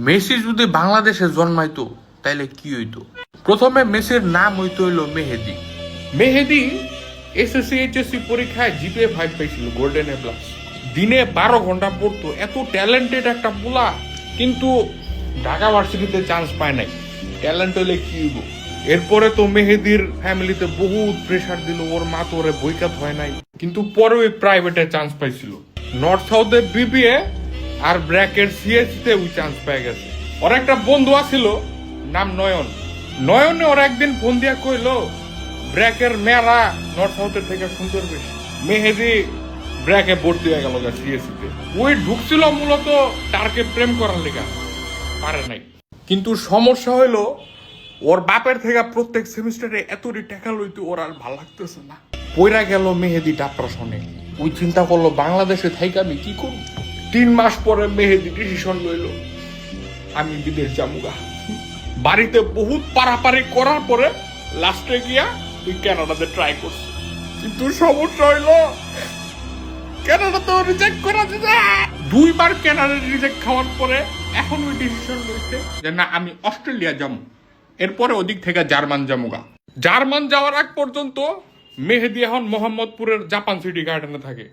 Messi যদি বাংলাদেশে জন্মাইতো তাইলে কি হইতো? প্রথমে মেসির নাম হইতো হইলো মেহেদি। মেহেদি এসএসসি এইচএসসি পরীক্ষায় জিপিএ 5 পাইছিল, গোল্ডেন এ প্লাস। দিনে 12 ঘন্টা পড়তো, এত ট্যালেন্টেড একটা পোলা, কিন্তু ঢাকা ভার্সিটিতে চান্স পায় নাই। ট্যালেন্ট হইলে কি হইব? এরপরে তো মেহেদির ফ্যামিলিতে বহুত প্রেসার দিল, ওর মা তো ওরে বৈকাত হয় নাই, কিন্তু পরে ওই প্রাইভেটে চান্স পাইছিল। নর্থ সাউথে বিবিএ আর ব্র্যাকেট সিএসসিতে ওই চান্স পেয়ে গেছে। ওর একটা বন্ধু আছিল নাম নয়ন। নয়নে ওর একদিন ফোন দিয়া কইলো ব্র্যাকের মেয়েরা নর্থ সাউথের থেকে সুন্দর বেশি। মেহেদি ব্র্যাকে ভর্তি হয়ে গেল সিএসসিতে। ওই ঢুকছিল মূলত টার্কে প্রেম করার লেগা, পারে নাই। কিন্তু সমস্যা হইলো ওর বাপের থেকে প্রত্যেক সেমিস্টারে এতটি টাকা লইতো, ওর আর ভাল লাগতেছে না। পইরা গেল মেহেদি ডাপ্রেশনে। ওই চিন্তা করলো বাংলাদেশে থাইকে আমি কি করব। 3 মাস পরে মেহেদি ডিসিশন লইল আমি বিদেশ যামুগা। বাড়িতে বহুত পারাপারি করার পরে লাস্টে গিয়া তুই কানাডাতে ট্রাই করছিস, কিন্তু সমস্যা হইলো কানাডা তো রিজেক্ট করা দিছে। 2 বার কানাডা রিজেক্ট খাওয়ার পরে এখন ওই ডিসিশন লইছে যে না আমি অস্ট্রেলিয়া যাবো, এরপরে ওদিক থেকে জার্মান যামুগা। জার্মান যাওয়ার আগ পর্যন্ত মেহেদি এখন মোহাম্মদপুরের জাপান সিটি গার্ডেনে থাকে।